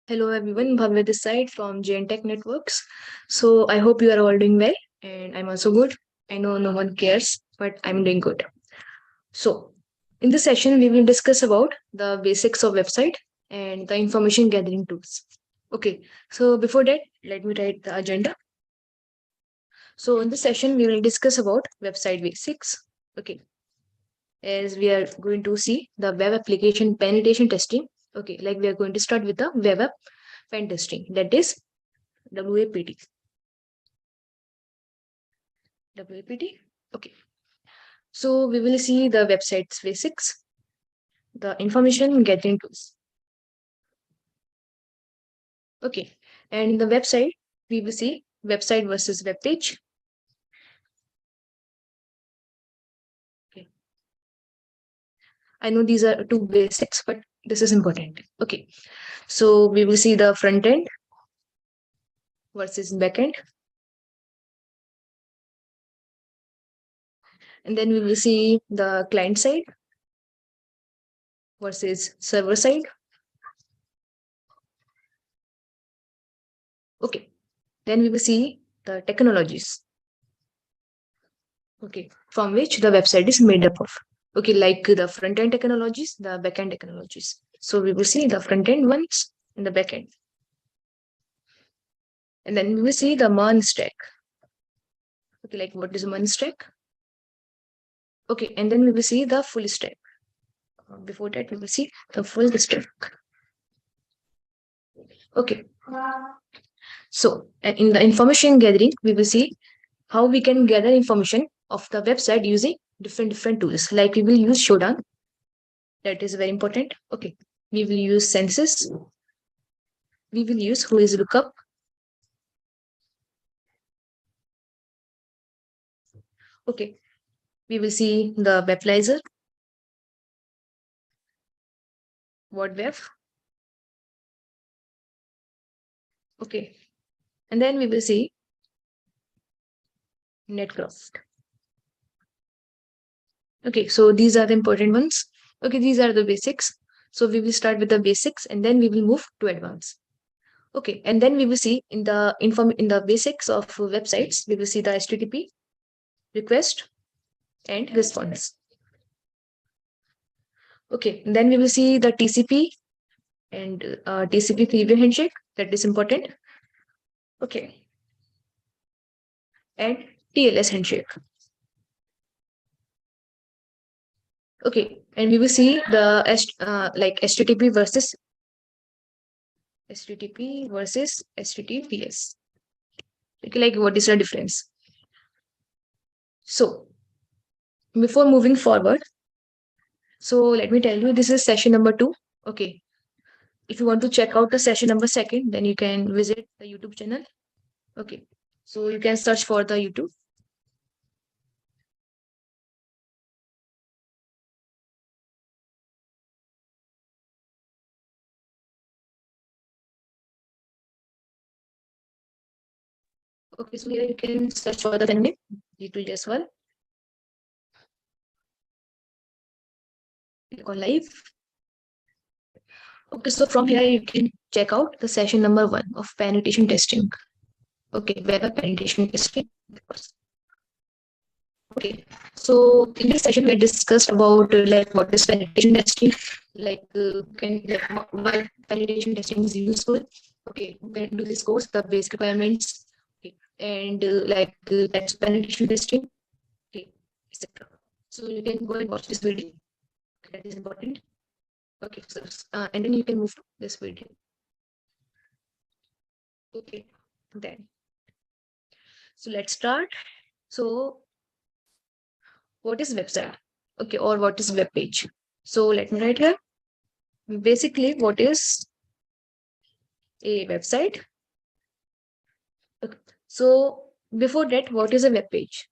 Hello everyone, Bhavya this side from JNtech Networks. So I hope you are all doing well and I'm also good. I know no one cares, but I'm doing good. So in this session, we will discuss about the basics of website and the information gathering tools. Okay, so before that, let me write the agenda. So in this session, we will discuss about website basics. Okay, as we are going to see the web application penetration testing. Okay, like we are going to start with the web app pen testing, that is WAPT. WAPT. Okay. So we will see the website's basics, the information gathering tools. Okay. And in the website, we will see website versus web page. Okay. I know these are two basics, but this is important. Okay. So we will see the front end versus back end. And then we will see the client side versus server side. Okay. Then we will see the technologies. Okay. From which the website is made up of. Okay, like the front end technologies, the back end technologies. So we will see the front end ones and the back end. And then we will see the MERN stack. Okay, like what is MERN stack? Okay, and then we will see the full stack. Before that, we will see the full stack. Okay. So in the information gathering, we will see how we can gather information of the website using different tools. Like we will use Showdown. That is very important. Okay. We will use Census. We will use Whoislookup. Okay. We will see the Weblyzer. WordWeb. Okay. And then we will see Netcraft. Okay, so these are the important ones. Okay, these are the basics. So we will start with the basics and then we will move to advanced. Okay, and then we will see in the basics of websites, we will see the HTTP, request, and response. Okay, and then we will see the TCP and TCP preview handshake. That is important. Okay, and TLS handshake. Okay, and we will see the like HTTP versus HTTPS. Okay, like what is the difference? So before moving forward, so let me tell you, this is session number 2. Okay, if you want to check out the session number 2nd, then you can visit the YouTube channel. Okay, so you can search for the YouTube. Okay, so here you can search for the name, YouTube as well. Click on live. Okay, so from here you can check out the session number 1 of penetration testing. Okay, web penetration testing. Okay, so in this session we discussed about like what is penetration testing, like why penetration testing is useful. Okay, we can do this course, the basic requirements, okay, and that's penetration testing, okay, etc. So you can go and watch this video. That is important. Okay, so and then you can move to this video. Okay, then. So let's start. So what is website? Okay, or what is web page? So let me write here. Basically, what is a website? Okay. So before that, what is a web page?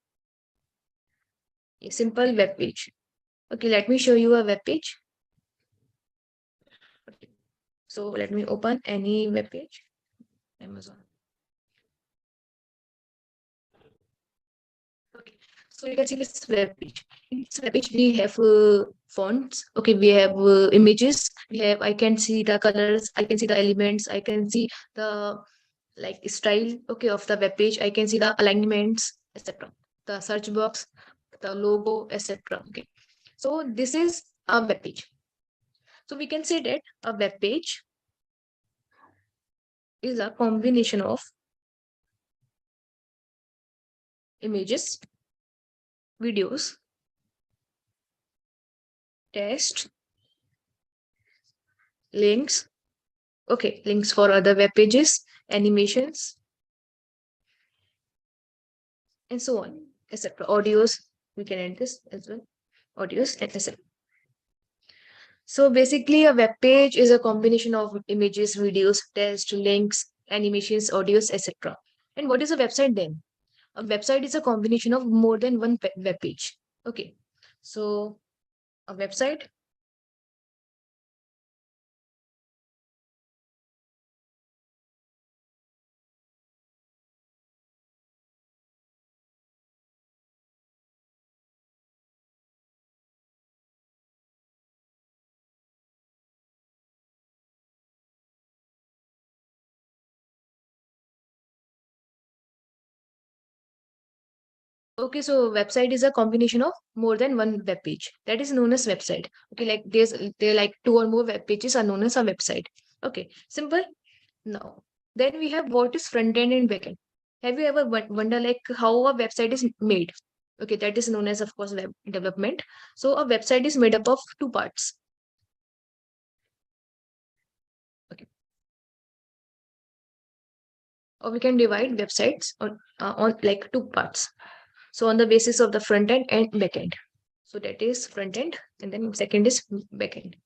A simple web page. Okay, let me show you a web page. Okay. So let me open any web page. Amazon. Okay. So you can see this web page. In this web page, we have fonts. Okay, we have images. We have. I can see the colors. I can see the elements. I can see the like style. Okay, of the web page. I can see the alignments, etc. The search box, the logo, etc. Okay, so this is a web page. So we can say that a web page is a combination of images, videos, text, links. Okay, links for other web pages, animations, and so on, etc. Audios, we can add this as well. Audios, etc. So basically, a web page is a combination of images, videos, text, links, animations, audios, etc. And what is a website then? A website is a combination of more than one web page. Okay, so a website. Okay, so website is a combination of more than one web page. That is known as website. Okay, like there like two or more web pages are known as a website. Okay, simple. Now, then we have what is front end and back end. Have you ever wonder like how a website is made? Okay, that is known as of course web development. So a website is made up of two parts. Okay, or we can divide websites on like two parts. So on the basis of the front end and back end. So that is front end, and then second is back end.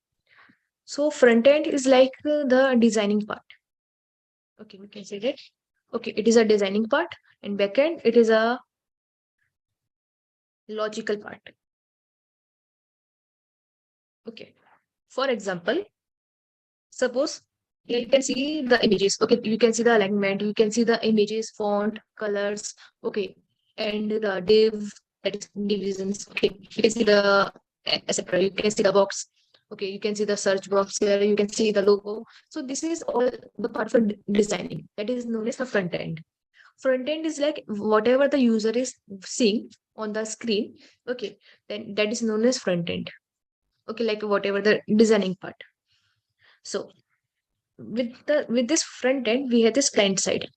So front end is like the designing part. Okay, we can say that. Okay, it is a designing part, and back end it is a logical part. Okay, for example, suppose you can see the images. Okay, you can see the alignment. You can see the images, font, colors. Okay, and the div, that is divisions. Okay, you can see the etc. You can see the box. Okay, you can see the search box here. You can see the logo. So this is all the part for designing. That is known as the front end. Front end is like whatever the user is seeing on the screen. Okay, then that is known as front end. Okay, like whatever the designing part. So with this front end, we have this client side.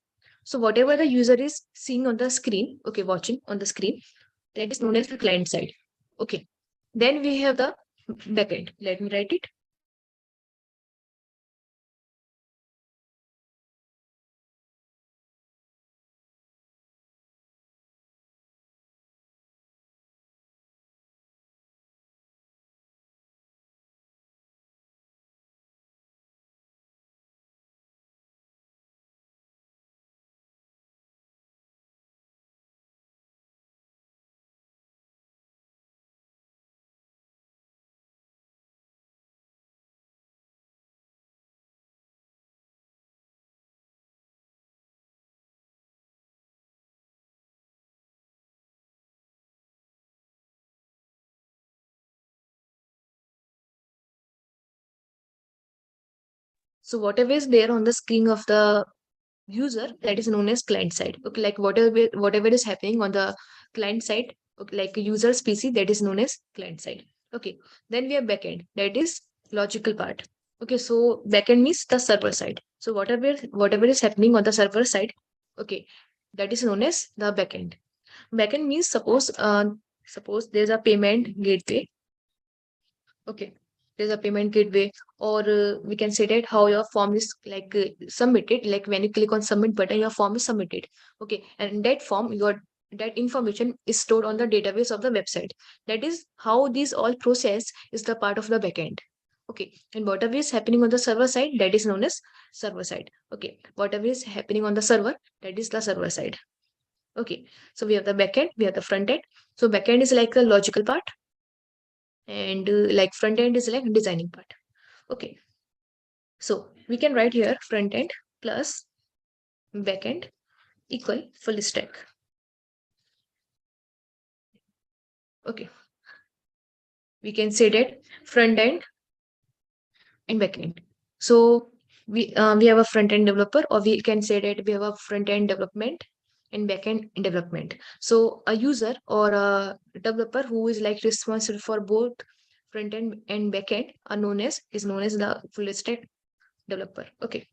So whatever the user is seeing on the screen, okay, watching on the screen, that is known as the client side. Okay. Then we have the backend. Let me write it. So whatever is there on the screen of the user, that is known as client side. Okay, like whatever is happening on the client side, okay, like a user's PC, that is known as client side. Okay, then we have backend, that is logical part. Okay, so backend means the server side. So whatever is happening on the server side, okay, that is known as the backend. Backend means suppose there's a payment gateway. Okay, there's a payment gateway, or we can say that how your form is like submitted. Like when you click on submit button, your form is submitted. Okay, and that form, your that information is stored on the database of the website. That is how these all process is the part of the backend. Okay, and whatever is happening on the server side, that is known as server side. Okay, whatever is happening on the server, that is the server side. Okay, so we have the backend, we have the front end. So backend is like the logical part, and like front end is like designing part. Okay, so we can write here front end plus back end equal full stack. Okay, we can say that front end and back end. So we have a front end developer, or we can say that we have a front end development and back end development. So a user or a developer who is like responsible for both front end and back end is known as the full stack developer. Okay,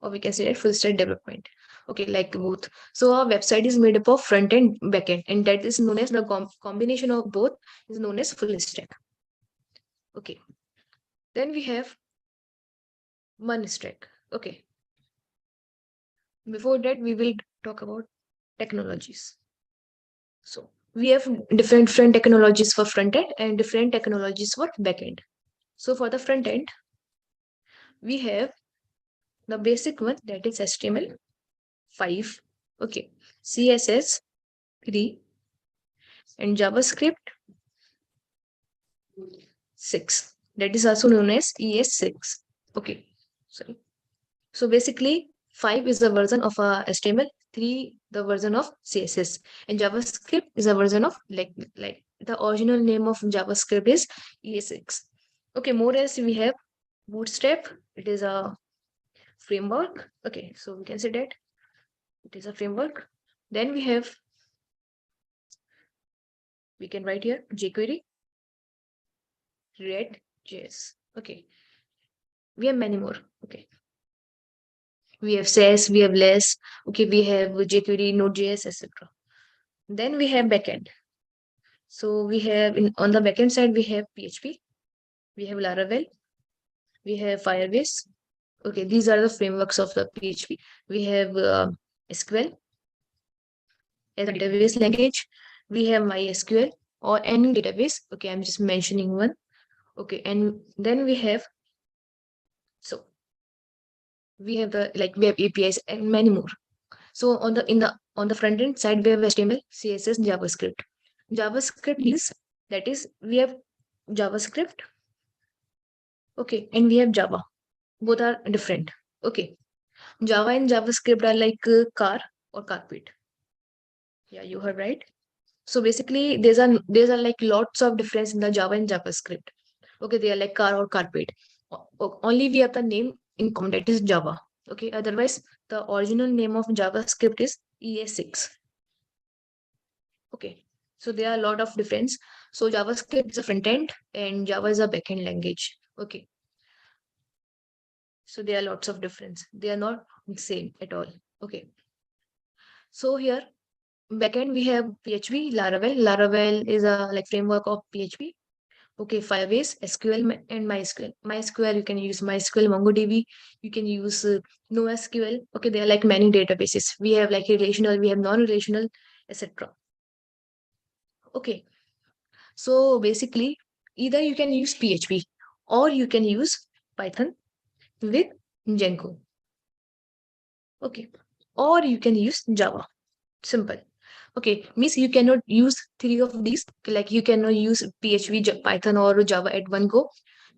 or we can say that full stack development. Okay, like both. So our website is made up of front end, back end, and that is known as the combination of both is known as full stack. Okay, then we have one stack. Okay, before that we will talk about technologies. So we have different technologies for front end and different technologies for back end. So for the front end, we have the basic one, that is HTML5, okay, CSS3, and JavaScript 6. That is also known as ES6. Okay, sorry. So basically, 5 is the version of HTML, 3 the version of CSS, and JavaScript is a version of like the original name of JavaScript is ES6. Okay, more else we have Bootstrap. It is a framework. Okay, so we can say that it is a framework. Then we can write here jQuery, React.js. Okay, we have many more. Okay, we have SAS, we have less. Okay, we have jQuery, Node.js, etc. Then we have backend. So we have on the backend side we have PHP, we have Laravel, we have Firebase. Okay, these are the frameworks of the PHP. We have SQL as a database language. We have MySQL or any database. Okay, I'm just mentioning one. Okay, and then we have we have we have APIs and many more. So on the front end side we have HTML, CSS, JavaScript. JavaScript is that is we have JavaScript. Okay, and we have Java. Both are different. Okay, Java and JavaScript are like car or carpet. Yeah, you heard right. So basically, there's are like lots of difference in the Java and JavaScript. Okay, they are like car or carpet. Only we have the name in common, that is Java. Okay, otherwise the original name of JavaScript is ES6. Okay, so there are a lot of difference. So JavaScript is a front end and Java is a backend language. Okay, so there are lots of difference. They are not same at all. Okay, so here backend we have PHP, Laravel. Laravel is a like framework of PHP. Okay, Firebase, SQL, and MySQL. MySQL, you can use MySQL, MongoDB. You can use NoSQL. Okay, there are like many databases. We have like relational, we have non-relational, etc. Okay, so basically, either you can use PHP or you can use Python with Django. Okay, or you can use Java. Simple. Okay, means you cannot use three of these. Like you cannot use PHP, Python, or Java at one go.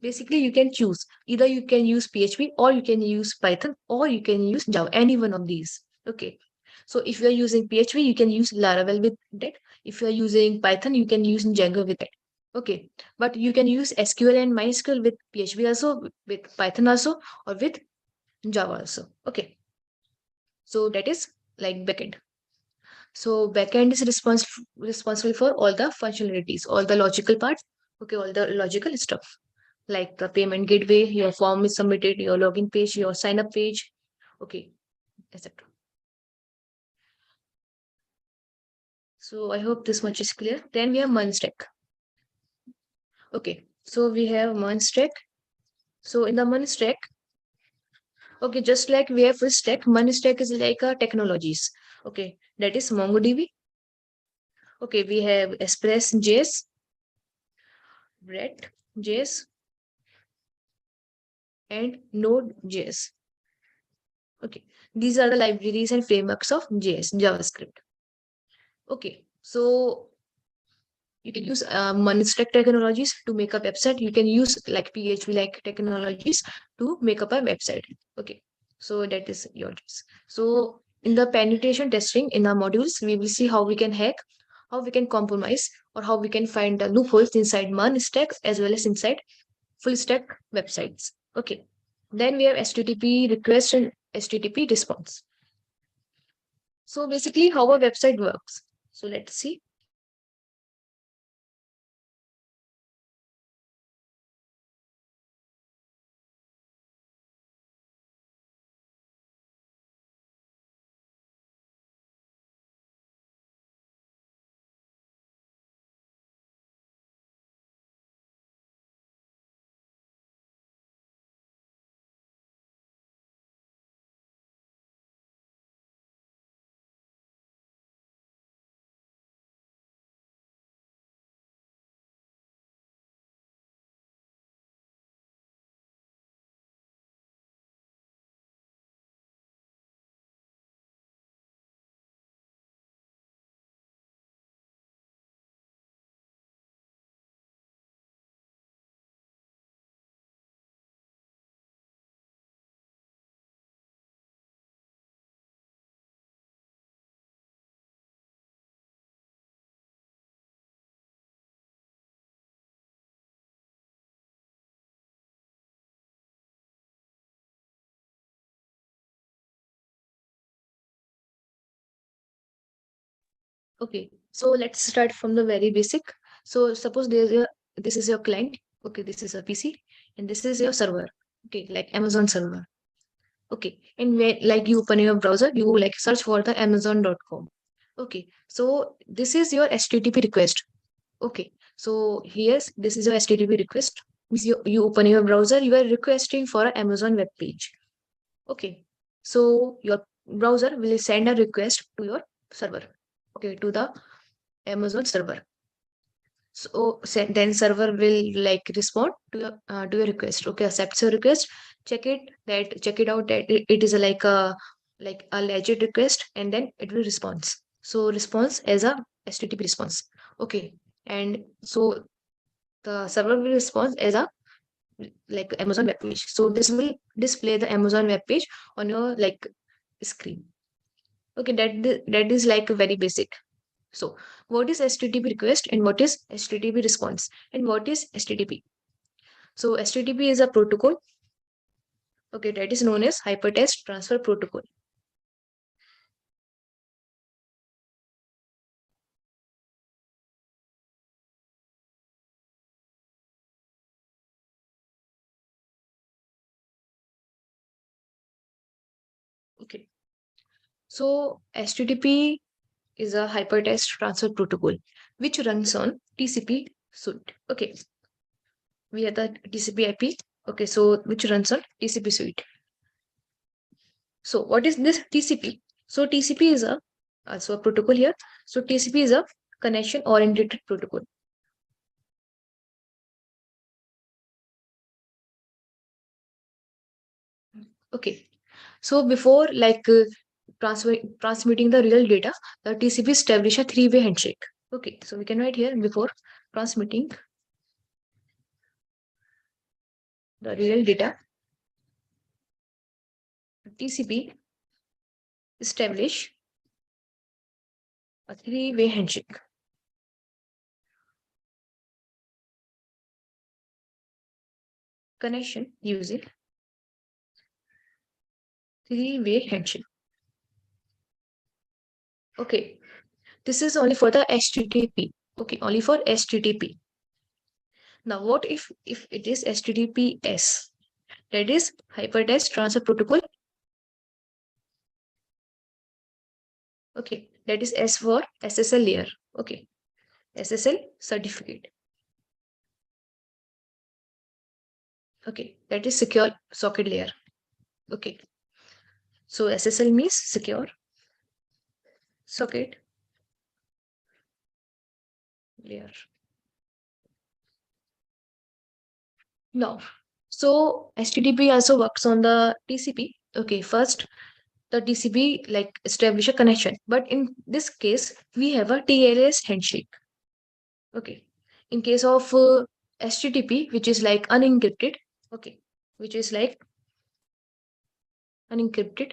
Basically, you can choose. Either you can use PHP or you can use Python or you can use Java, any one of these. Okay. So if you are using PHP, you can use Laravel with that. If you are using Python, you can use Django with that. Okay. But you can use SQL and MySQL with PHP also, with Python also, or with Java also. Okay. So that is like backend. So backend is responsible for all the functionalities, all the logical parts. Okay, all the logical stuff like the payment gateway, your form is submitted, your login page, your sign up page. Okay, etc. So I hope this much is clear. Then we have Munstack. Okay, so we have Munstack. So in the Munstack, okay, just like we have full stack, Munstack is like a technologies. Okay, that is MongoDB. Okay, we have Express.js, Red.js, and Node.js. Okay, these are the libraries and frameworks of JavaScript. Okay, so you can use Munstack technologies to make a website. You can use like PHP like technologies to make up a website. Okay, so that is your choice. So in the penetration testing in our modules, we will see how we can hack how we can compromise or how we can find the loopholes inside MERN stack as well as inside full stack websites. Okay. Then we have HTTP request and HTTP response. So basically how a website works. So let's see. Okay, so let's start from the very basic. So suppose this is your client. Okay, this is a PC and this is your server. Okay, like Amazon server. Okay, and when like you open your browser, you like search for the Amazon.com. Okay, so this is your HTTP request. Okay, so here's this is your HTTP request. Means you open your browser, you are requesting for an Amazon web page. Okay, so your browser will send a request to your server. Okay, to the Amazon server. So then server will like respond to your request. Okay, accepts your request. Check it out that it is like a legit request, and then it will respond. So response as a HTTP response. Okay, and so the server will respond as a like Amazon web page. So this will display the Amazon web page on your like screen. Okay, that is like very basic. So, what is HTTP request and what is HTTP response and what is HTTP? So, HTTP is a protocol, okay, that is known as Hypertext Transfer Protocol. Okay, so HTTP is a Hypertext Transfer Protocol which runs on TCP suite. Okay, we have the TCP IP. Okay, so which runs on TCP suite. So, what is this TCP? So, TCP is a also a protocol here. So, TCP is a connection oriented protocol. Okay, so before transmitting the real data, the TCP establish a three-way handshake. Okay, so we can write here before transmitting the real data, TCP establish a three-way handshake. Connection using three-way handshake. Okay, this is only for the HTTP. Okay, only for HTTP. Now, what if it is HTTPS? That is Hypertext Transfer Protocol. Okay, that is S for SSL layer. Okay, SSL certificate. Okay, that is secure socket layer. Okay, so SSL means secure socket layer. Now, so HTTP also works on the TCP. Okay, first the TCP like establish a connection, but in this case we have a TLS handshake. Okay, in case of HTTP, which is like unencrypted. Okay, which is like unencrypted.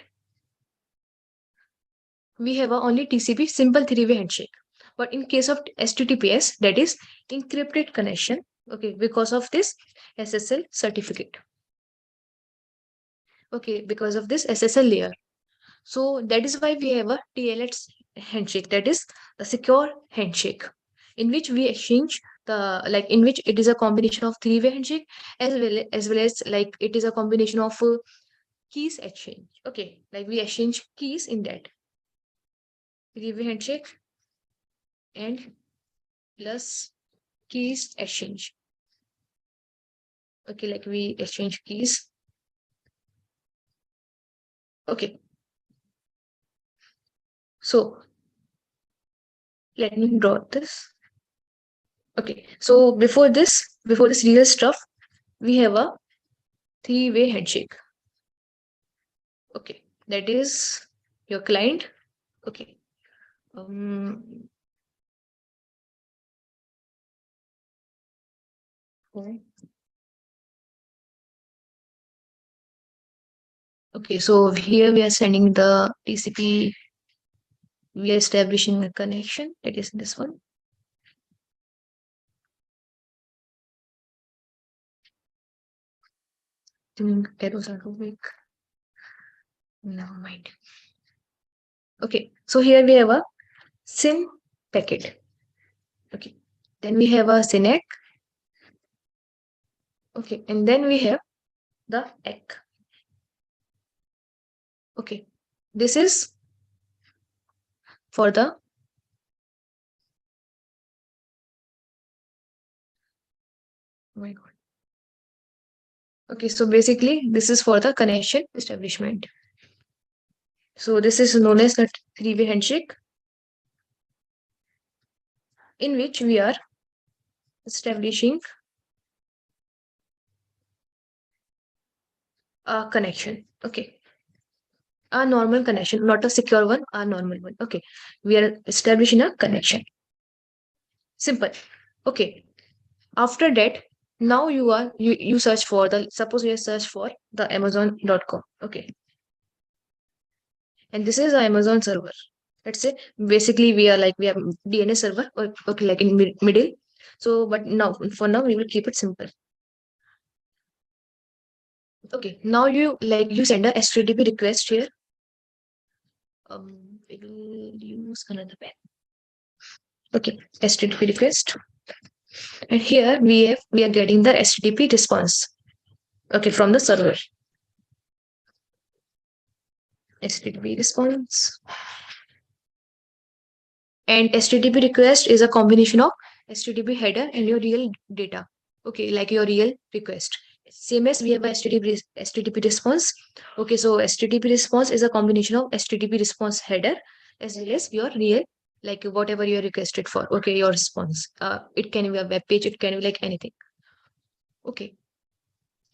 We have a only TCP simple three-way handshake. But in case of HTTPS, that is encrypted connection. Okay, because of this SSL certificate. Okay, because of this SSL layer. So that is why we have a TLS handshake, that is the secure handshake, in which we exchange the in which it is a combination of three-way handshake as well as like it is a combination of keys exchange. Okay, like we exchange keys in that three-way handshake and plus keys exchange. Okay, like we exchange keys. Okay, so let me draw this. Okay, so before this real stuff, we have a three-way handshake. Okay, that is your client. Okay. Um, okay, so here we are sending the TCP, we are establishing a connection. That is this one. Think arrows are too big. Never mind. Okay, so here we have a SYN packet. Okay, then we have a SYNAC. Okay, and then we have the ECK. Okay, this is for the oh my god. Okay, so basically this is for the connection establishment. So this is known as the three-way handshake, in which we are establishing a connection. Okay, a normal connection, not a secure one, a normal one. Okay, we are establishing a connection. Simple. Okay, after that, now you search for the suppose you search for the Amazon.com. Okay, and this is the Amazon server. Let's say basically we have DNS server or okay like in middle. So but now for now we will keep it simple. Okay, now you send a HTTP request here. We will use another pen. Okay, HTTP request, and here we are getting the HTTP response. Okay, from the server. HTTP response. And HTTP request is a combination of HTTP header and your real data. Okay, like your real request. Same as we have a HTTP response. Okay, so HTTP response is a combination of HTTP response header as well as your real, like whatever you requested for. Okay, your response. It can be a web page, it can be like anything. Okay,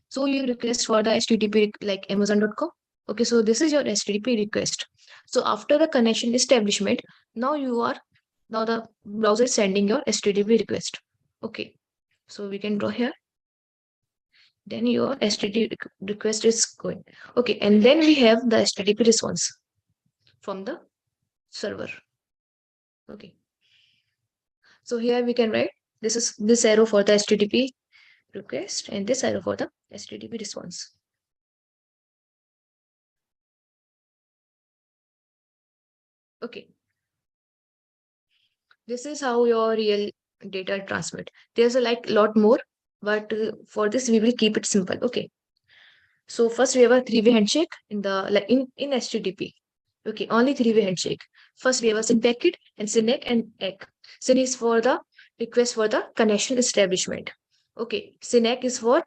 so you request for the HTTP like Amazon.com. Okay, so this is your HTTP request. So after the connection establishment, now now the browser is sending your HTTP request. Okay, so we can draw here. Then your HTTP request is going. Okay, and then we have the HTTP response from the server. Okay, so here we can write this is this arrow for the HTTP request and this arrow for the HTTP response. Okay, this is how your real data transmit. There's a lot more, but for this we will keep it simple. Okay, so first we have a three-way handshake in the in HTTP. Okay, only three-way handshake. First we have a SYN packet and SYNAC and ECK. SYN is for the request for the connection establishment. Okay, SYNAC is for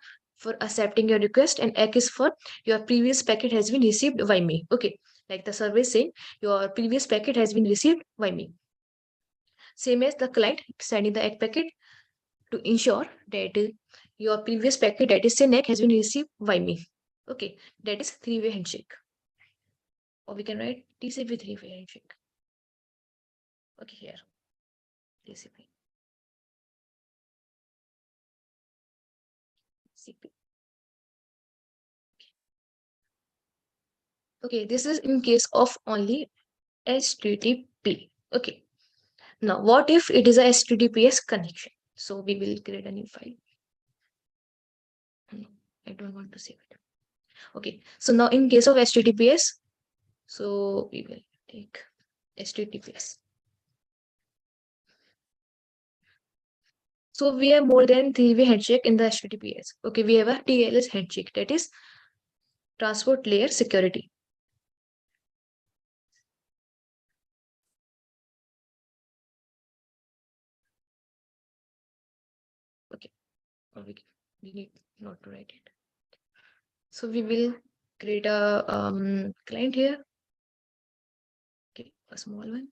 accepting your request and ECK is for your previous packet has been received by me. Okay, like the server is saying your previous packet has been received by me. Same as the client sending the ECK packet to ensure that your previous packet that is SYNAC has been received by me. Okay, that is three-way handshake. Or we can write TCP three-way handshake. Okay, here TCP. CP. Okay, this is in case of only HTTP. Okay, Now, what if it is a HTTPS connection? So we will create a new file. No, I don't want to save it. Okay. So now in case of HTTPS, so we will take HTTPS. So we have more than three-way handshake in the HTTPS. Okay, we have a TLS handshake, that is transport layer security. Okay, we need not to write it. So we will create a client here. Okay, a small one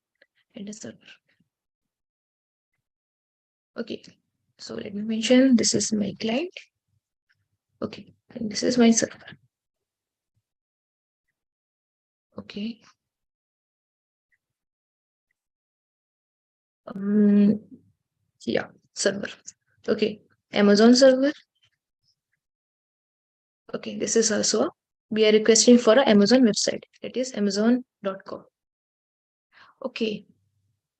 and a server. Okay, so let me mention this is my client. Okay, and this is my server. Okay. Um, yeah, server. Okay, Amazon server. Okay, this is also we are requesting for an Amazon website. That is amazon.com. Okay,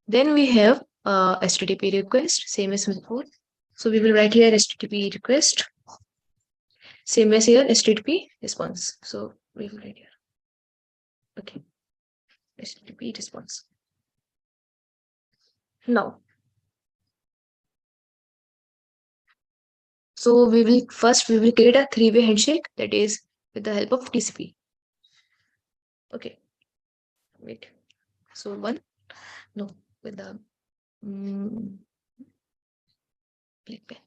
then we have HTTP request, same as before. So we will write here HTTP request, same as here HTTP response. So we will write here. Okay, HTTP response. Now, so we will create a three-way handshake, that is with the help of TCP. Okay, wait. So one, no, with the click pen.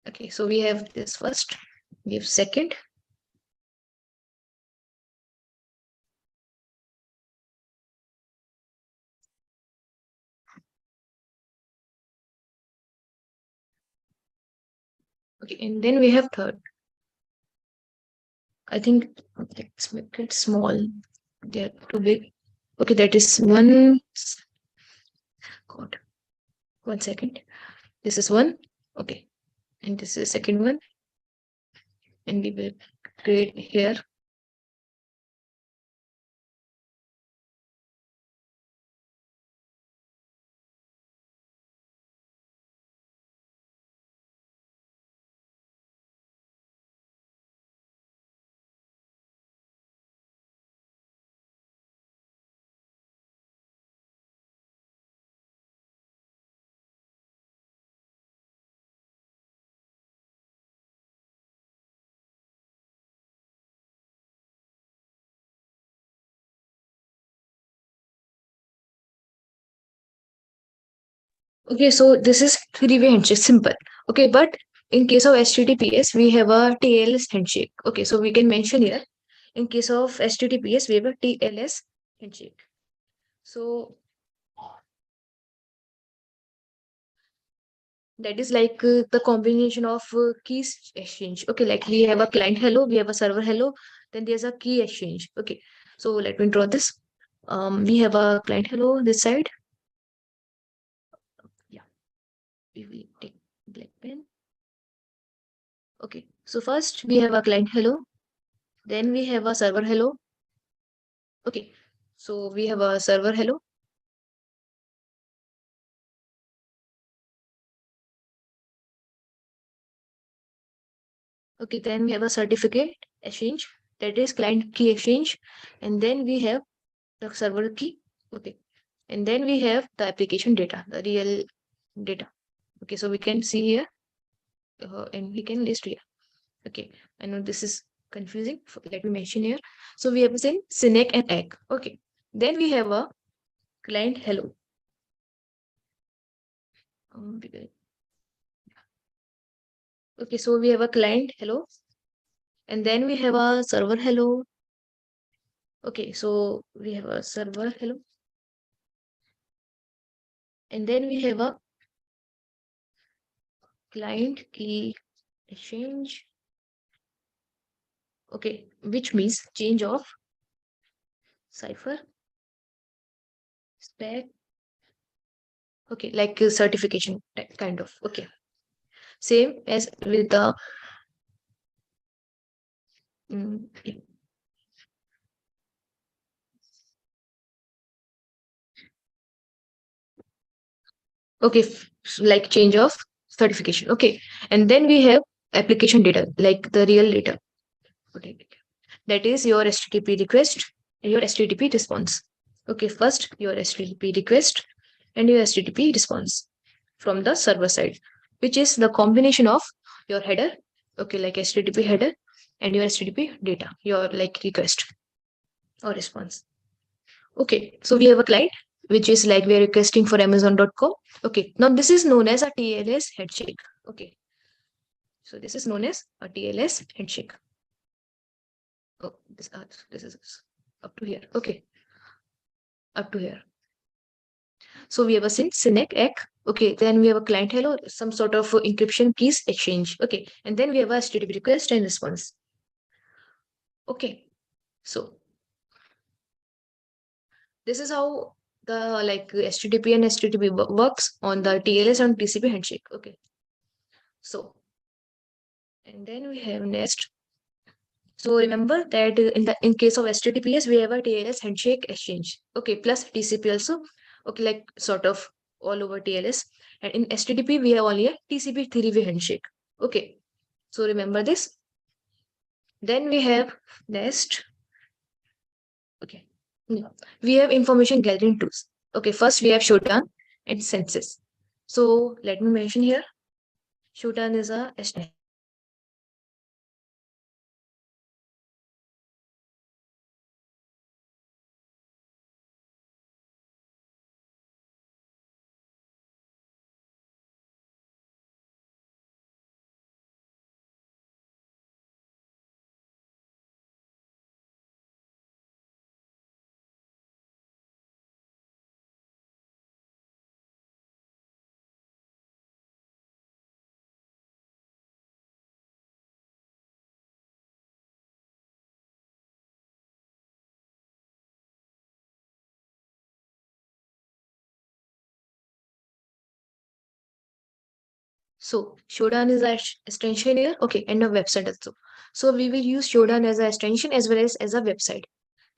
Okay, so we have this first, we have second. Okay, and then we have third. I think let's make it small. They're too big. Okay, that is one. God, 1 second. This is one. Okay, and this is second one. And we will create here. Okay, so this is three-way handshake, simple. Okay, but in case of HTTPS, we have a TLS handshake. Okay, so we can mention here. In case of HTTPS, we have a TLS handshake. So that is like the combination of keys exchange. Okay, like we have a client hello, we have a server hello, then there's a key exchange. Okay, so let me draw this. We have a client hello this side. Yeah, we will take black pen. Okay, so first we have a client hello, then we have a server hello. Okay, so we have a server hello. Okay, then we have a certificate exchange, that is client key exchange, and then we have the server key. Okay, and then we have the application data, the real data. Okay, so we can see here and we can list here. Okay, I know this is confusing. Let me mention here. So we have seen Synac and egg. Okay, then we have a client hello. Okay, so we have a client hello, and then we have a server hello. Okay, so we have a server hello, and then we have a client key exchange. Okay, which means change of cipher spec. Okay, like a certification kind of. Okay, same as with the yeah. Okay, like change of certification. Okay, and then we have application data, like the real data. Okay, that is your HTTP request and your HTTP response. Okay, first your HTTP request and your HTTP response from the server side, which is the combination of your header, okay, like HTTP header, and your HTTP data, your like request or response. Okay, so we have a client which is like we are requesting for Amazon.com. Okay, now this is known as a TLS handshake. Okay, so this is known as a TLS handshake. Oh, this is up to here. Okay, up to here. So we have a Synac egg. Okay, then we have a client hello, some sort of encryption keys exchange. Okay, and then we have a HTTP request and response. Okay, so this is how the like HTTP and HTTP works on the TLS and TCP handshake. Okay, so and then we have next. So remember that in case of HTTPS we have a TLS handshake exchange. Okay, plus TCP also. Okay, like sort of all over TLS. And in HTTP we have only a TCP three-way handshake. Okay, so remember this. Then we have next. Okay, we have information gathering tools. Okay, first we have Shodan and Census. So let me mention here. Shodan is a So Shodan is an extension here. Okay, and a website also. So we will use Shodan as an extension as well as a website.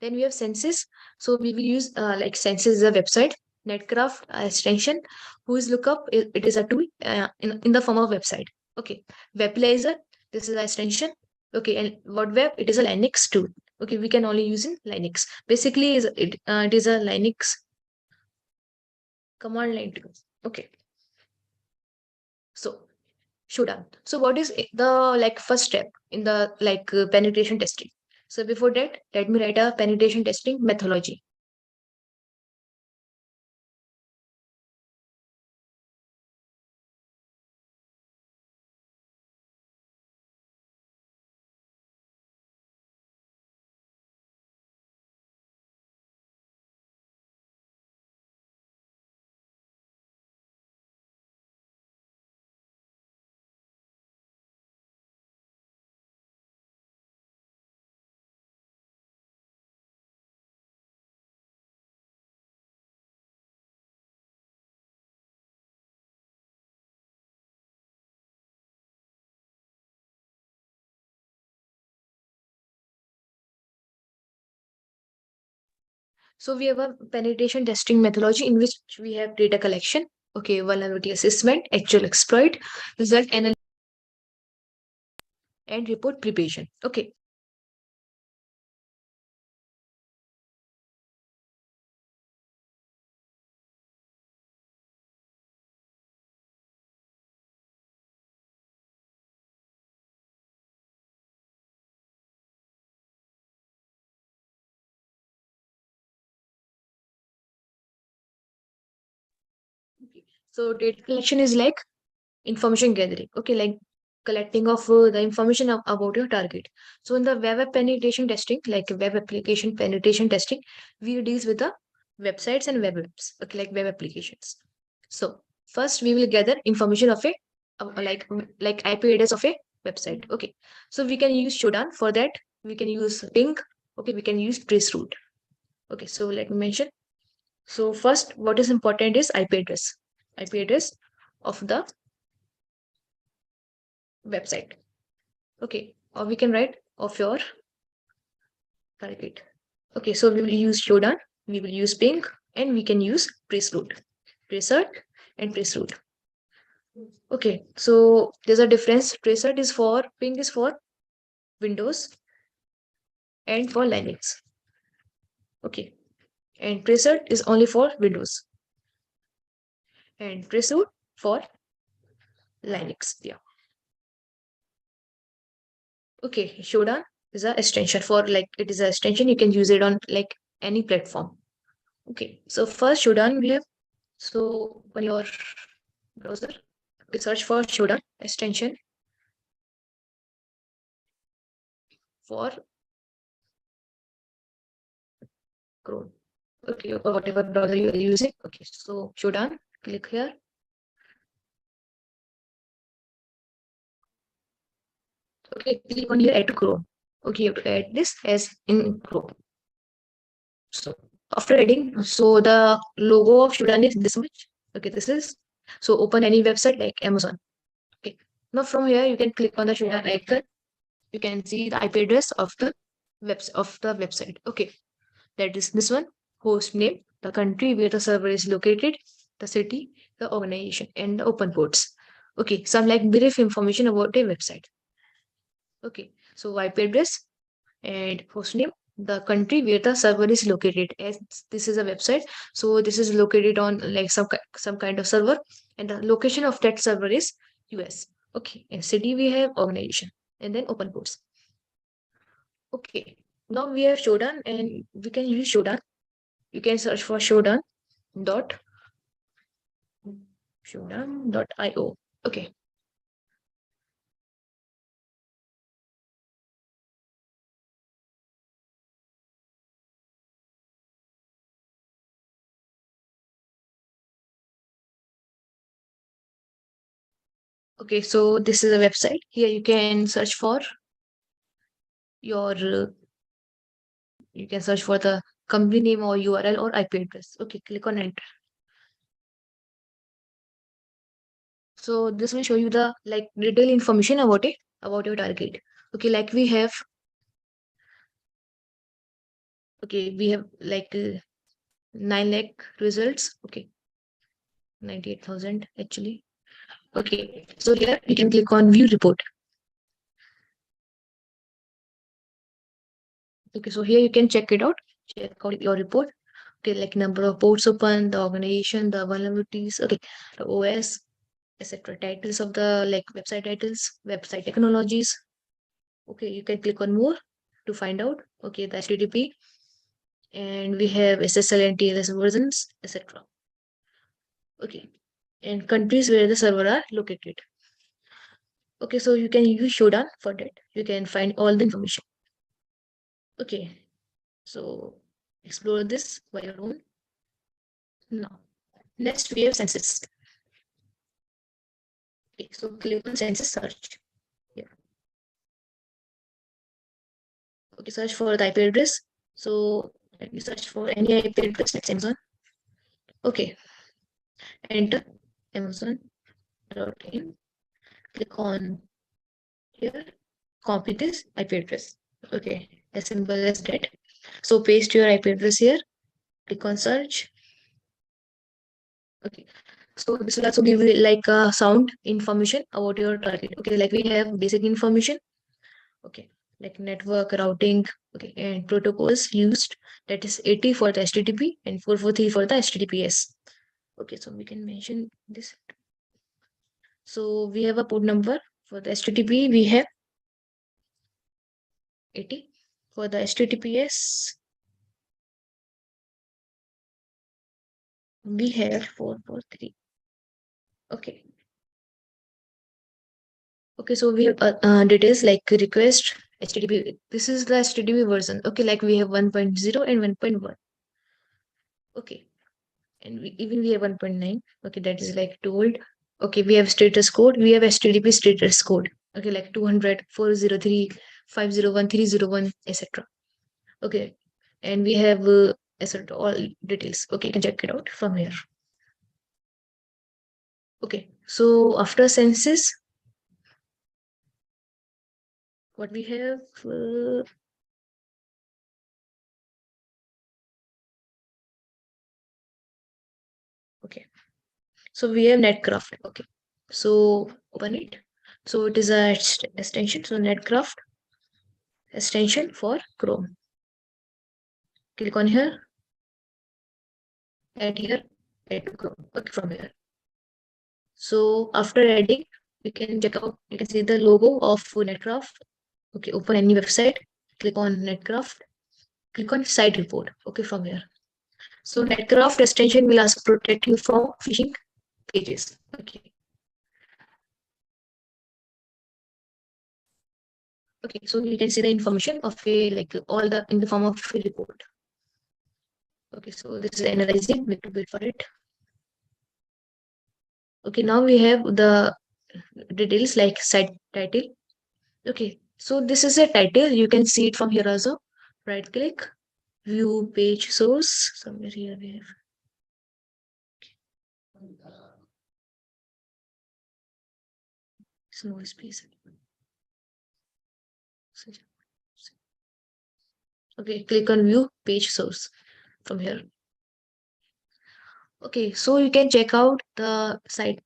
Then we have Census. So we will use like Census is a website. Netcraft extension. Whose lookup? It is a tool in the form of website. Okay. Weblaser. This is an extension. Okay. And WordWeb. It is a Linux tool. Okay. We can only use in Linux. Basically, it is a Linux command line tool. Okay. So Shodan. So what is the like first step in the like penetration testing? So before that, let me write a penetration testing methodology. So we have a penetration testing methodology in which we have data collection, okay, vulnerability assessment, actual exploit, result analysis, and report preparation. Okay. So data collection is like information gathering, okay, like collecting of the information about your target. So in the web app penetration testing, like web application penetration testing, we deals with the websites and web apps, okay, like web applications. So first we will gather information of a like IP address of a website. Okay, so we can use Shodan for that. We can use Ping. Okay, we can use traceroute. Okay, so let me mention. So first, what is important is IP address. IP address of the website. Okay, or we can write of your target. Okay, so we will use Shodan, we will use Ping, and we can use traceroute. Traceroute and traceroute. Okay, so there's a difference. Traceroute is for ping is for Windows and for Linux. Okay, and traceroute is only for Windows and traceroute for Linux. Yeah. Okay, Shodan is a extension for like it is an extension you can use it on like any platform. Okay, so first Shodan we have so on your browser, we search for Shodan extension for Chrome. Okay, or whatever browser you are using. Okay, so Shodan, click here. Okay, click on here add to Chrome. Okay, you have to add this as in Chrome. So after adding, so the logo of Shodan is this much. Okay, this is so open any website like Amazon. Okay, now from here you can click on the Shodan icon. You can see the IP address of the website. Okay, that is this one, host name, the country where the server is located, the city, the organization, and the open ports. Okay, some like brief information about a website. Okay, so IP address and host name, the country where the server is located. As this is a website, so this is located on like some kind of server, and the location of that server is US. Okay, and city we have organization, and then open ports. Okay, now we have Shodan, and we can use Shodan. You can search for dot shodan.io. Okay. Okay, so this is a website. Here you can search for your you can search for the company name or URL or IP address. Okay, click on enter. So this will show you the like detailed information about it, about your target. Okay, like we have like 9 lakh results. Okay, 98,000 actually. Okay, so here you can click on view report. Okay, so here you can check it out. Check out your report. Okay, like number of ports open, the organization, the vulnerabilities, okay, the OS, etc. Titles of the like website titles, website technologies. Okay, you can click on more to find out. Okay, the HTTP, and we have SSL and TLS versions, etc. Okay, and countries where the server are located. Okay, so you can use Shodan for that. You can find all the information. Okay, so explore this by your own. Now, next we have census. Okay, so click on census search. Yeah. Okay, search for the IP address. So let me search for any IP address. Let's Amazon. Okay, enter Amazon.in. Click on here. Copy this IP address. Okay, as simple as that. So paste your IP address here. Click on search. Okay, so this will also give you like a sound information about your target. Okay, like we have basic information. Okay, like network routing, okay, and protocols used, that is 80 for the HTTP and 443 for the HTTPS. Okay, so we can mention this. So we have a port number for the HTTP, we have 80. For the HTTPS, we have 443. Okay. Okay, so we have details like request HTTP. This is the HTTP version. Okay, like we have 1.0 and 1.1. Okay, and even we have 1.9. Okay, that is like too old. Okay, we have status code. We have HTTP status code. Okay, like 200, 403, 501, 301, etc. Okay, and we have etc. all details. Okay, you can check it out from here. Okay, so after census, what we have. Okay, So we have Netcraft. Okay. So open it. So it is a extension. So Netcraft extension for Chrome. Click on here, add here, add to Chrome. Okay, from here. So after adding, we can check out, you can see the logo of Netcraft. Okay, open any website, click on Netcraft, click on site report. Okay, from here. So Netcraft extension will also protect you from phishing pages. Okay. Okay, so you can see the information of a like all the in the form of a report. Okay, so this is analyzing. We have to wait for it. Okay, now we have the details like site title. Okay, so this is a title. You can see it from here also. Right click, view page source. Somewhere here we have. Small space. Okay, click on view page source from here. Okay, so you can check out the site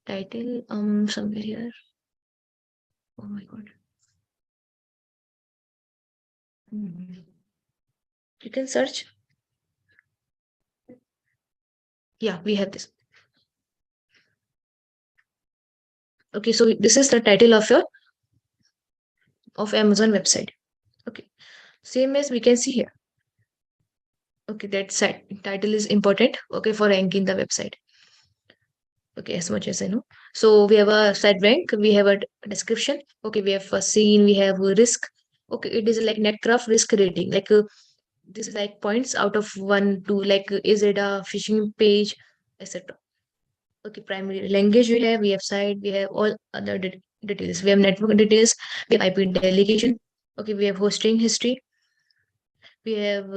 title somewhere here. Oh my god. You can search. Yeah, we have this. Okay, so this is the title of Amazon website. Okay, same as we can see here. Okay, that site title is important. Okay, for ranking the website. Okay, as much as I know. So we have a site rank, we have a description. Okay, we have a scene, we have a risk. Okay, it is like Netcraft risk rating. Like this is like points out of 1 to like is it a phishing page, etc. Okay, primary language we have site, we have all other details. We have network details, we have IP delegation. Okay, we have hosting history. We have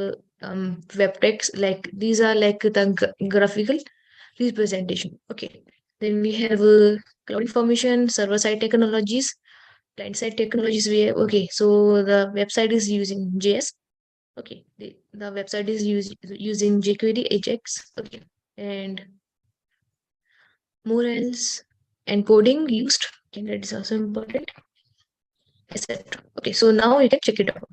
web text. Like these are like the graphical representation. Okay, then we have cloud information, server side technologies, client side technologies. We have okay. So the website is using JS. Okay, the website is using jQuery Ajax. Okay, and more else encoding used. Okay, that is also important, etc. Okay, so now you can check it out.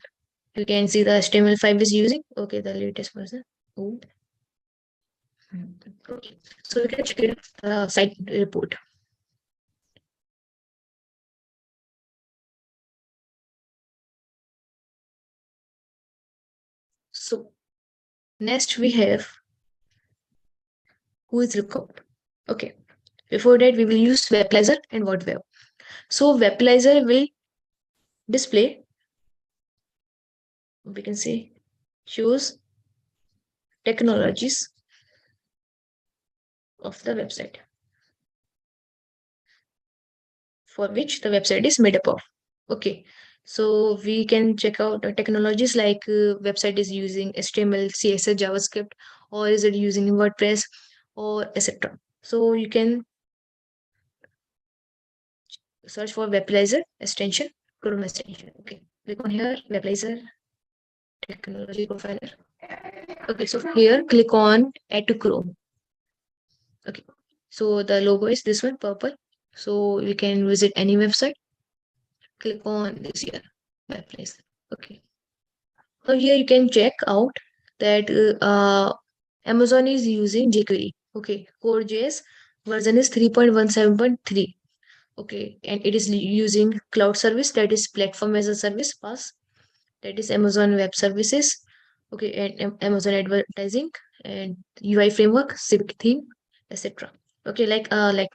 You can see the HTML5 is using. Okay, the latest version. Oh. Okay, so you can check it site report. So next we have who is lookout. Okay, before that we will use Weblazer and what web. So Weblazer will display, we can say, shows technologies of the website for which the website is made up of. Okay, so we can check out the technologies like website is using HTML, CSS, JavaScript, or is it using WordPress or etc. So you can search for Weblazer extension, Chrome extension. Okay, click on here, Weblazer technology profiler. Okay, so here click on add to Chrome. Okay, so the logo is this one, purple. So you can visit any website. Click on this here, Weblazer. Okay, so here you can check out that Amazon is using jQuery. Okay, Core.js version is 3.17.3. Okay, and it is using cloud service, that is platform as a service pass, that is Amazon Web Services. Okay, and Amazon advertising and UI framework, civic theme, etc. Okay, like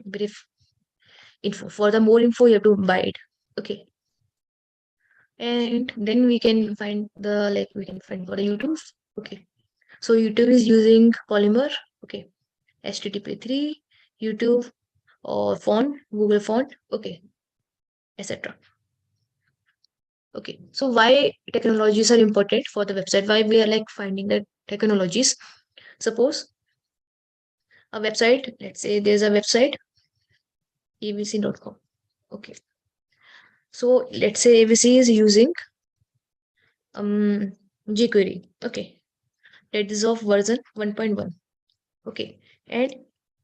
brief info. For the more info, you have to buy it. Okay, and then we can find the like we can find for the YouTube. Okay, so YouTube is using Polymer. Okay, HTTP3, YouTube or font, Google font. Okay, etc. Okay, so why technologies are important for the website? Why we are like finding the technologies? Suppose a website, let's say there's a website, abc.com. Okay, so let's say ABC is using jQuery. Okay, that is of version 1.1. Okay, and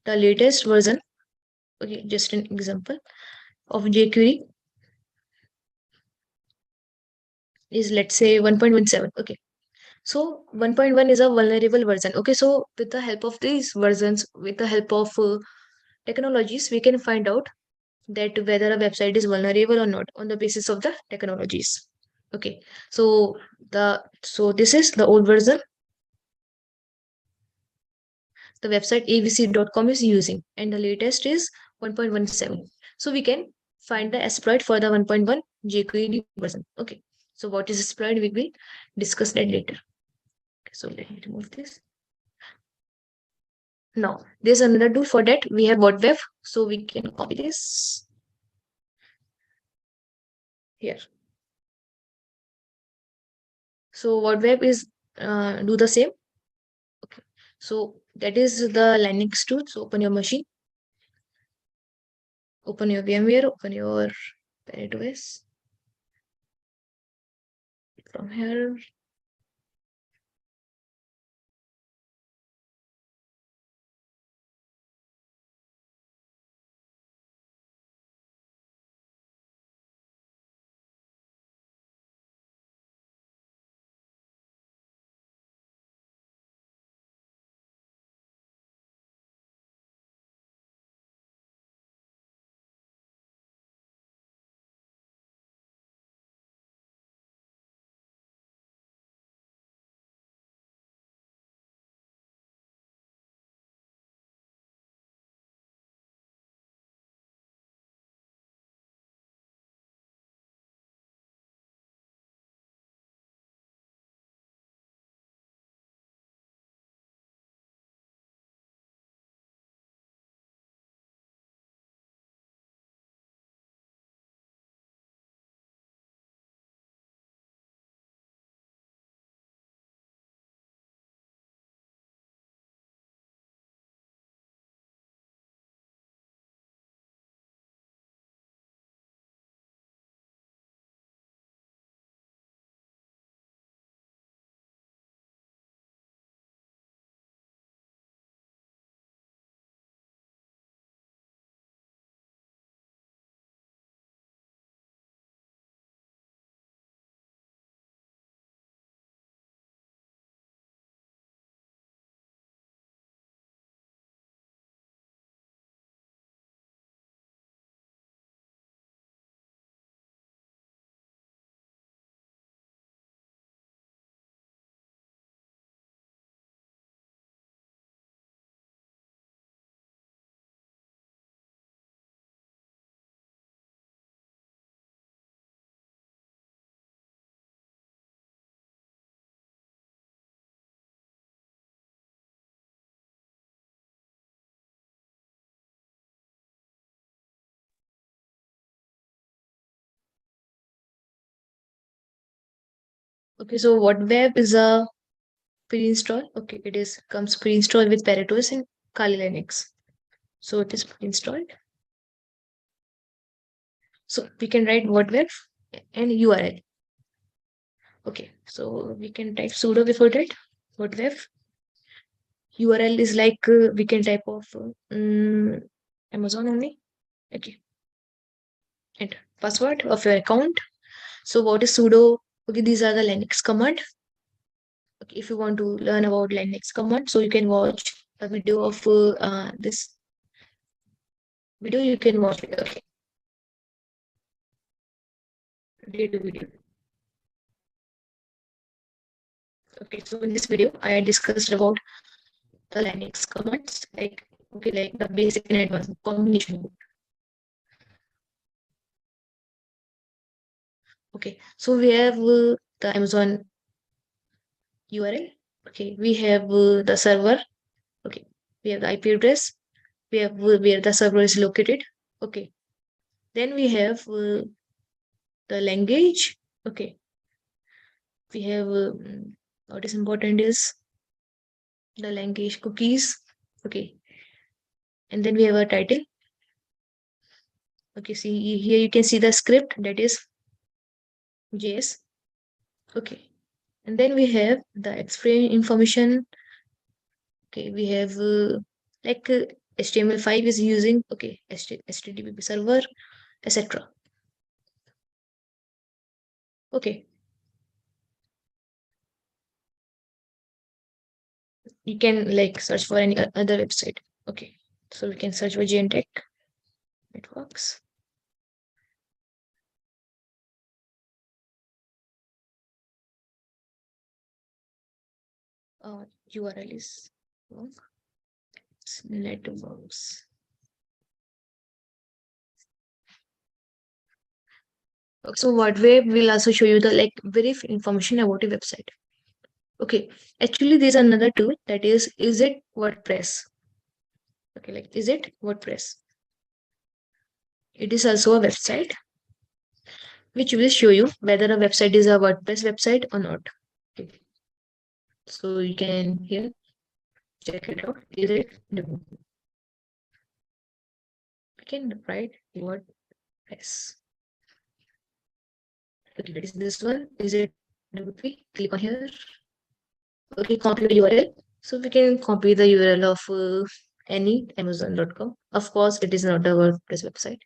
the latest version, okay, just an example of jQuery is, let's say, 1.17. Okay, so 1.1 is a vulnerable version. Okay, so with the help of these versions, with the help of technologies, we can find out that whether a website is vulnerable or not on the basis of the technologies. Okay, so this is the old version the website abc.com is using, and the latest is 1.17. So we can find the exploit for the 1.1 jQuery version. Okay, so what is exploit, we will discuss that later. Okay, so let me remove this. Now there's another tool for that. We have web, so we can copy this here. So web is do the same. Okay, so that is the Linux tool. So open your machine, open your VMware, open your PART2 from here. Okay, so what web is a pre-install. Okay, it is comes pre-installed with PART2 and Kali Linux. So it is pre-installed. So we can write web and URL. Okay, so we can type sudo before that. Web URL is like we can type of Amazon only. Okay, and password of your account. So what is sudo? Okay, these are the Linux command. Okay, if you want to learn about Linux command, so you can watch a video of this video. You can watch it. Okay, video. Okay, so in this video, I discussed about the Linux commands, like okay, like the basic and advanced combination. Okay, so we have the Amazon URL. Okay, we have the server. Okay, we have the IP address. We have where the server is located. Okay, then we have the language. Okay, we have what is important is the language cookies. Okay, and then we have a title. Okay, see here you can see the script, that is JS. Okay, and then we have the explain information. Okay, we have like HTML5 is using, okay, HTTP server, etc. Okay, you can like search for any other website. Okay, so we can search for JNtech Networks. URL is wrong. It's networks. Okay, so what way will also show you the like brief information about a website. Okay, actually there's another tool that is it WordPress? Okay, like is it WordPress? It is also a website which will show you whether a website is a WordPress website or not. Okay. So you can here check it out. Is it no? We can write WordPress. Okay, that is this one. Is it WP? Click on here. Okay, copy the URL. So we can copy the URL of any Amazon.com. Of course, it is not a WordPress website.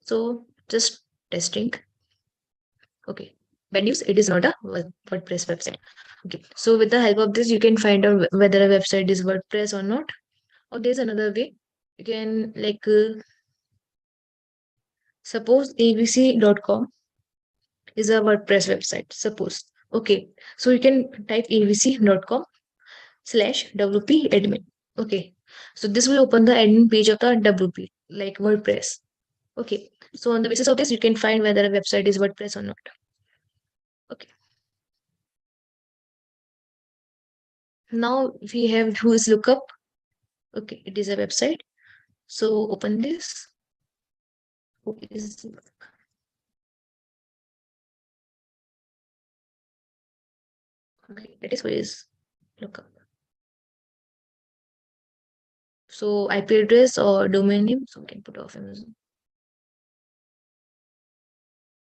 So just testing. Okay. Bad news, it is not a WordPress website. Okay. So with the help of this, you can find out whether a website is WordPress or not. Or there's another way. You can like suppose abc.com is a WordPress website. Suppose. Okay. So you can type abc.com/WP admin. Okay. So this will open the admin page of the WP, like WordPress. Okay. So on the basis of this, you can find whether a website is WordPress or not. Okay. Now we have who's lookup. Okay, it is a website. So open this. Who is okay? That is who is lookup. So IP address or domain name. So we can put off Amazon.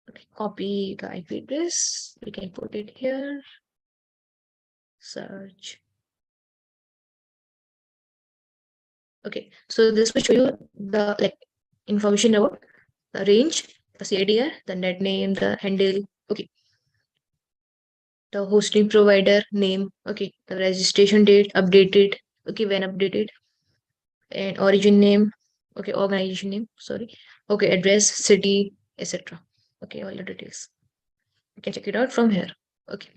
Okay, copy the IP address. We can put it here. Search. Okay, so this will show you the like information about the range, the CIDR, the net name, the handle. Okay, the hosting provider name. Okay, the registration date updated. Okay, when updated, and origin name. Okay, organization name. Sorry. Okay, address, city, etc. Okay, all the details. You can check it out from here. Okay,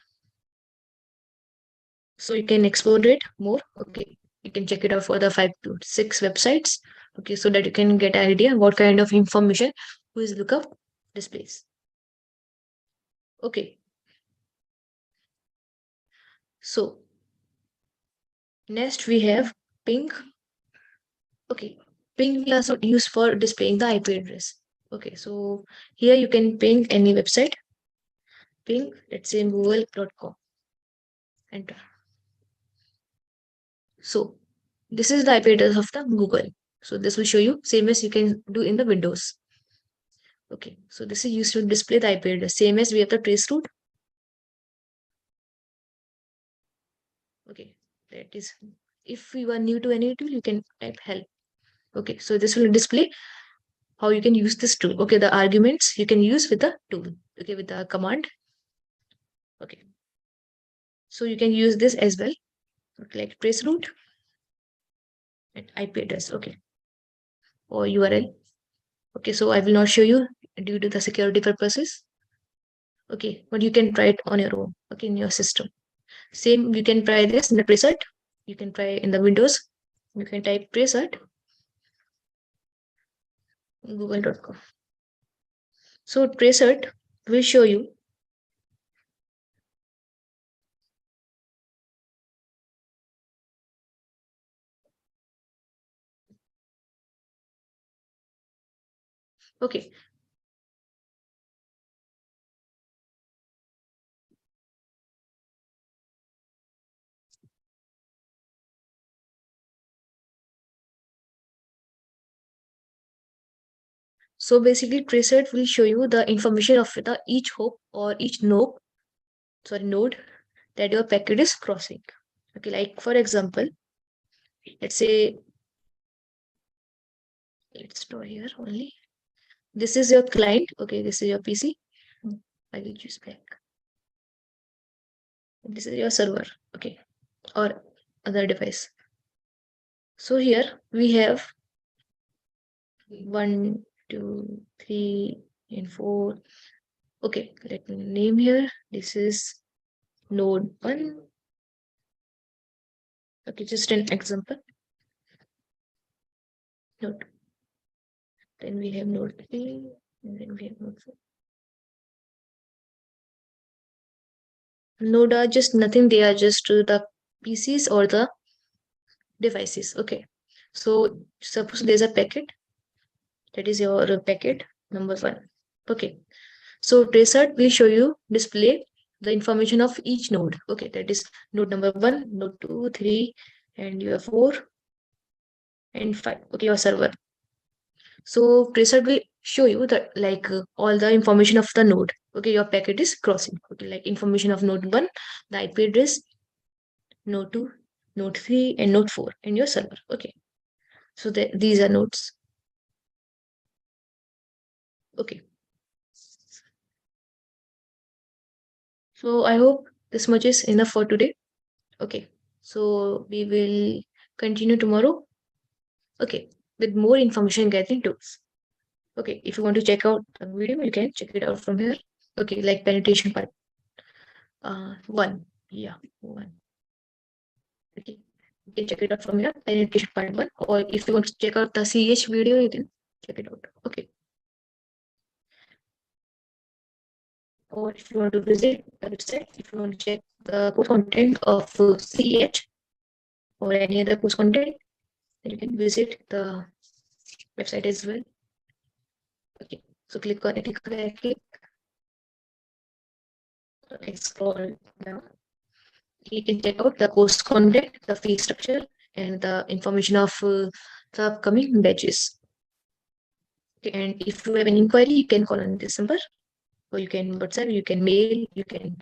so you can explore it more. Okay, you can check it out for the 5 to 6 websites. Okay, so that you can get an idea what kind of information who is lookup displays. Okay, so next we have ping. Okay, ping will also used for displaying the IP address. Okay, so here you can ping any website. Ping, let's say google.com. Enter. So this is the IP address of the Google. So this will show you same as you can do in the Windows. Okay, so this is used to display the IP address, same as we have the trace route. Okay, that is if you are new to any tool, you can type help. Okay, so this will display how you can use this tool. Okay, the arguments you can use with the tool. Okay, with the command. Okay, so you can use this as well. Okay, like trace route and IP address. Okay, or URL. Okay, so I will not show you due to the security purposes. Okay, but you can try it on your own. Okay, in your system. Same, you can try this in the preset. You can try in the Windows. You can type preset google.com. So preset will show you. Okay, so basically preset will show you the information of the each hop or each node that your packet is crossing. Okay, like for example, let's say let's store here only. This is your client. Okay, this is your PC. I will choose back. This is your server. Okay, or other device. So here we have 1, 2, 3, and 4. Okay, let me name here. This is node 1. Okay, just an example. Node. Then we have node 3, and then we have node 4. Node are just nothing, they are just the PCs or the devices. Okay, so suppose there's a packet, that is your packet number 1. Okay, so tracer will show you display the information of each node. Okay, that is node number 1, node 2, 3, and you have 4 and 5. Okay, your server. So tracer will show you the all the information of the node. Okay, your packet is crossing. Okay, like information of node 1, the IP address, node 2, node 3, and node 4, and your server. Okay, so these are nodes. Okay, so I hope this much is enough for today. Okay, so we will continue tomorrow. Okay, with more information gathering tools. Okay, if you want to check out the video, you can check it out from here. Okay, like penetration part 1. Yeah, 1. Okay, you can check it out from here, penetration part 1. Or if you want to check out the CH video, you can check it out. Okay. Or if you want to visit the website, if you want to check the course content of CH or any other course content, then you can visit the website as well. Okay, so click on it, click, scroll down. You can check out the course content, the fee structure, and the information of the upcoming batches. Okay, and if you have an inquiry, you can call on this number, or you can WhatsApp, you can mail, you can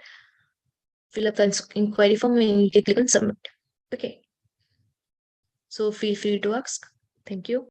fill up the inquiry form, and you can click on submit. Okay, so feel free to ask. Thank you.